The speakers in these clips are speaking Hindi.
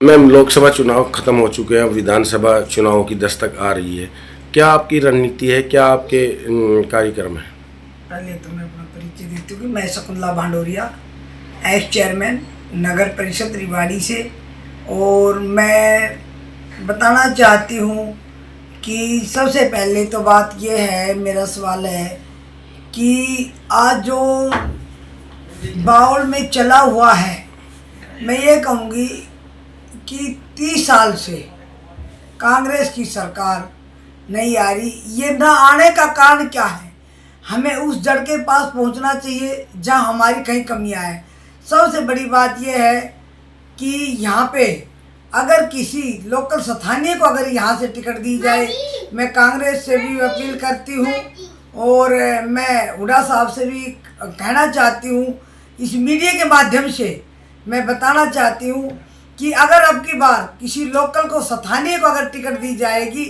मैम, लोकसभा चुनाव खत्म हो चुके हैं, विधानसभा चुनावों की दस्तक आ रही है। क्या आपकी रणनीति है, क्या आपके कार्यक्रम है? पहले तो मैं अपना परिचय देती हूँ कि मैं शकुंतला भांडोरिया, एक्स चेयरमैन नगर परिषद रिवाड़ी से। और मैं बताना चाहती हूँ कि सबसे पहले तो बात यह है, मेरा सवाल है कि आज जो बाउल में चला हुआ है, मैं ये कहूँगी कि 30 साल से कांग्रेस की सरकार नहीं आ रही। ये ना आने का कारण क्या है? हमें उस जड़ के पास पहुंचना चाहिए जहां हमारी कहीं कमियां हैं। सबसे बड़ी बात यह है कि यहाँ पे अगर किसी लोकल स्थानीय को अगर यहाँ से टिकट दी जाए, मैं कांग्रेस से भी अपील करती हूँ और मैं हुड्डा साहब से भी कहना चाहती हूँ, इस मीडिया के माध्यम से मैं बताना चाहती हूँ कि अगर अब की बार किसी लोकल को स्थानीय को अगर टिकट दी जाएगी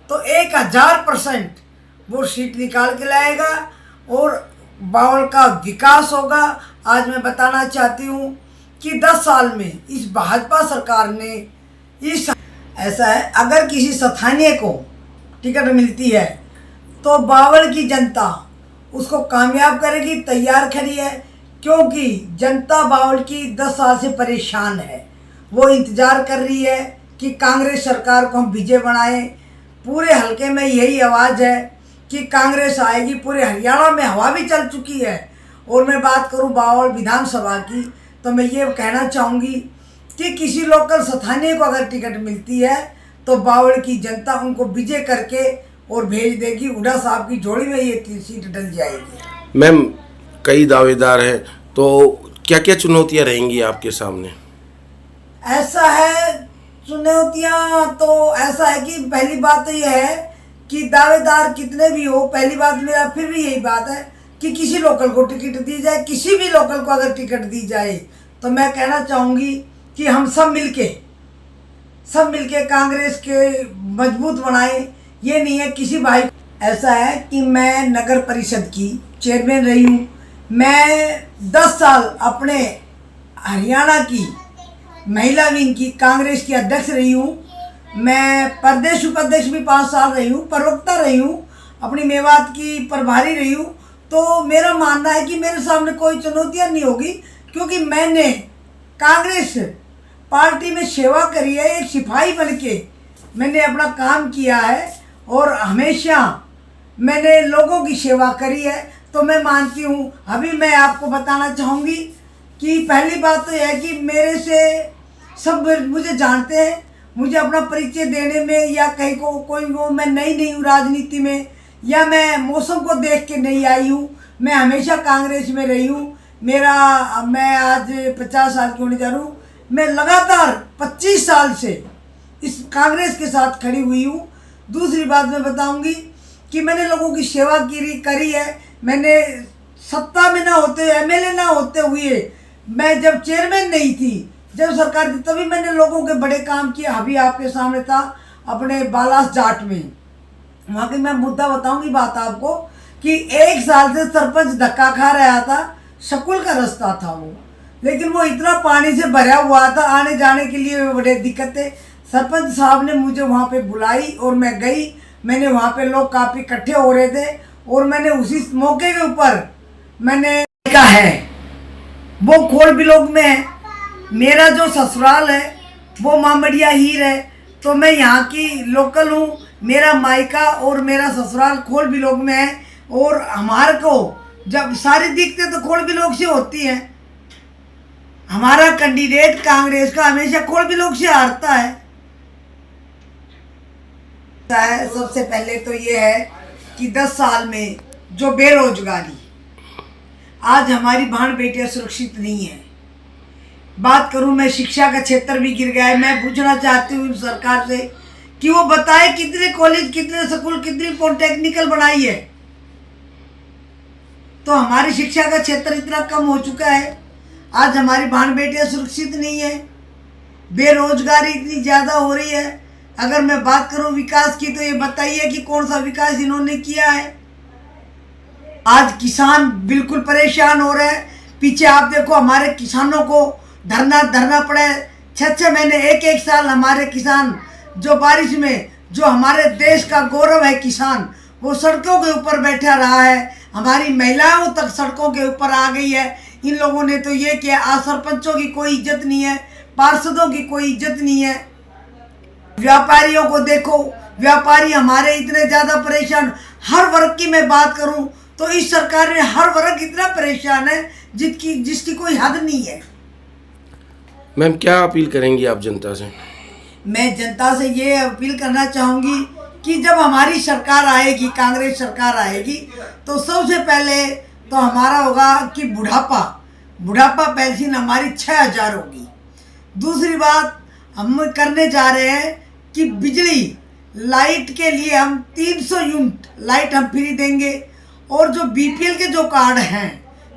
तो 1000% वो सीट निकाल के लाएगा और बावल का विकास होगा। आज मैं बताना चाहती हूँ कि 10 साल में इस भाजपा सरकार ने ऐसा है, अगर किसी स्थानीय को टिकट मिलती है तो बावल की जनता उसको कामयाब करेगी, तैयार खड़ी है। क्योंकि जनता बावल की 10 साल से परेशान है, वो इंतज़ार कर रही है कि कांग्रेस सरकार को हम विजय बनाएं। पूरे हलके में यही आवाज़ है कि कांग्रेस आएगी। पूरे हरियाणा में हवा भी चल चुकी है। और मैं बात करूं बावल विधानसभा की, तो मैं ये कहना चाहूँगी कि किसी लोकल स्थानीय को अगर टिकट मिलती है तो बावल की जनता उनको विजय करके और भेज देगी। हुड्डा साहब की झोली में ये सीट डल जाएगी। मैम, कई दावेदार हैं, तो क्या क्या चुनौतियां रहेंगी आपके सामने? ऐसा है, चुनौतियाँ तो ऐसा है कि पहली बात तो यह है कि दावेदार कितने भी हो, पहली बात मेरा फिर भी यही बात है कि किसी लोकल को टिकट दी जाए, किसी भी लोकल को अगर टिकट दी जाए तो मैं कहना चाहूँगी कि हम सब मिलके कांग्रेस के मजबूत बनाएं। ये नहीं है किसी भाई। ऐसा है कि मैं नगर परिषद की चेयरमैन रही हूँ। मैं 10 साल अपने हरियाणा की महिला विंग की कांग्रेस की अध्यक्ष रही हूँ। मैं प्रदेश उपाध्यक्ष भी 5 साल रही हूँ, प्रवक्ता रही हूँ, अपनी मेवात की प्रभारी रही हूँ। तो मेरा मानना है कि मेरे सामने कोई चुनौतियाँ नहीं होगी, क्योंकि मैंने कांग्रेस पार्टी में सेवा करी है। एक सिपाही बन के मैंने अपना काम किया है और हमेशा मैंने लोगों की सेवा करी है। तो मैं मानती हूँ, अभी मैं आपको बताना चाहूँगी कि पहली बात तो यह है कि मेरे से सब मुझे जानते हैं। मुझे अपना परिचय देने में या कहीं को कोई वो मैं नई हूँ राजनीति में, या मैं मौसम को देख के नहीं आई हूँ। मैं हमेशा कांग्रेस में रही हूँ। मैं आज 50 साल की होने जा रहा हूँ। मैं लगातार 25 साल से इस कांग्रेस के साथ खड़ी हुई हूँ। दूसरी बात मैं बताऊँगी कि मैंने लोगों की सेवा करी है। मैंने सत्ता में ना होते, एमएलए ना होते हुए, मैं जब चेयरमैन नहीं थी, जब सरकार थी, तभी मैंने लोगों के बड़े काम किए। अभी आपके सामने था अपने बालास जाट में, वहाँ की मैं मुद्दा बताऊंगी बात आपको कि 1 साल से सरपंच धक्का खा रहा था। स्कूल का रास्ता था वो, लेकिन वो इतना पानी से भरा हुआ था, आने जाने के लिए बड़े दिक्कत थे। सरपंच साहब ने मुझे वहाँ पे बुलाई और मैं गई। मैंने वहाँ पे लोग काफ़ी इकट्ठे हो रहे थे और मैंने उसी मौके के ऊपर मैंने कहा है, वो खोल बिलोग में है। मेरा जो ससुराल है वो मामड़िया हीर है, तो मैं यहाँ की लोकल हूँ। मेरा मायका और मेरा ससुराल खोल बिलोग में है। और हमारे को जब सारी दिक्कतें तो खोल बिलोग से होती हैं। हमारा कैंडिडेट कांग्रेस का हमेशा खोल बिलोग से हारता है। सबसे पहले तो ये है कि 10 साल में जो बेरोजगारी, आज हमारी बहन बेटियां सुरक्षित नहीं है। बात करूं मैं, शिक्षा का क्षेत्र भी गिर गया है। मैं पूछना चाहती हूँ सरकार से कि वो बताए कितने कॉलेज, कितने स्कूल, कितनी पॉलिटेक्निकल बनाई है। तो हमारी शिक्षा का क्षेत्र इतना कम हो चुका है। आज हमारी बहन बेटियां सुरक्षित नहीं है, बेरोजगारी इतनी ज़्यादा हो रही है। अगर मैं बात करूं विकास की, तो ये बताइए कि कौन सा विकास इन्होंने किया है। आज किसान बिल्कुल परेशान हो रहे हैं। पीछे आप देखो, हमारे किसानों को धरना पड़ा है 6 महीने, एक साल हमारे किसान जो बारिश में, जो हमारे देश का गौरव है किसान, वो सड़कों के ऊपर बैठा रहा है। हमारी महिलाओं तक सड़कों के ऊपर आ गई है। इन लोगों ने तो ये किया, आज सरपंचों की कोई इज्जत नहीं है, पार्षदों की कोई इज्जत नहीं है। व्यापारियों को देखो, व्यापारी हमारे इतने ज़्यादा परेशान। हर वर्ग की मैं बात करूं तो इस सरकार में हर वर्ग इतना परेशान है जिसकी कोई हद नहीं है। मैम क्या अपील करेंगी आप जनता से? मैं जनता से ये अपील करना चाहूँगी कि जब हमारी सरकार आएगी, कांग्रेस सरकार आएगी, तो सबसे पहले तो हमारा होगा कि बुढ़ापा पेंशन हमारी 6,000 होगी। दूसरी बात हम करने जा रहे हैं कि बिजली लाइट के लिए हम 300 यूनिट लाइट हम फ्री देंगे। और जो बीपीएल के जो कार्ड हैं,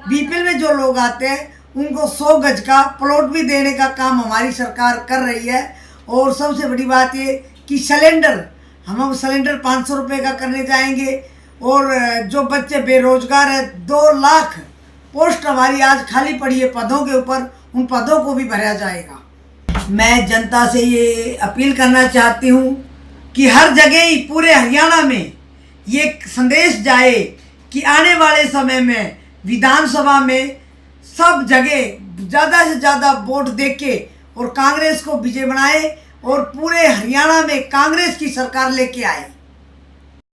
बीपीएल में जो लोग आते हैं उनको 100 गज का प्लॉट भी देने का काम हमारी सरकार कर रही है। और सबसे बड़ी बात ये कि सिलेंडर, हम सिलेंडर 500 रुपये का करने जाएंगे। और जो बच्चे बेरोजगार हैं, 2 लाख पोस्ट हमारी आज खाली पड़ी है पदों के ऊपर, उन पदों को भी भरा जाएगा। मैं जनता से ये अपील करना चाहती हूँ कि हर जगह ही पूरे हरियाणा में ये संदेश जाए कि आने वाले समय में विधानसभा में सब जगह ज़्यादा से ज़्यादा वोट देके और कांग्रेस को विजय बनाए और पूरे हरियाणा में कांग्रेस की सरकार लेके आए।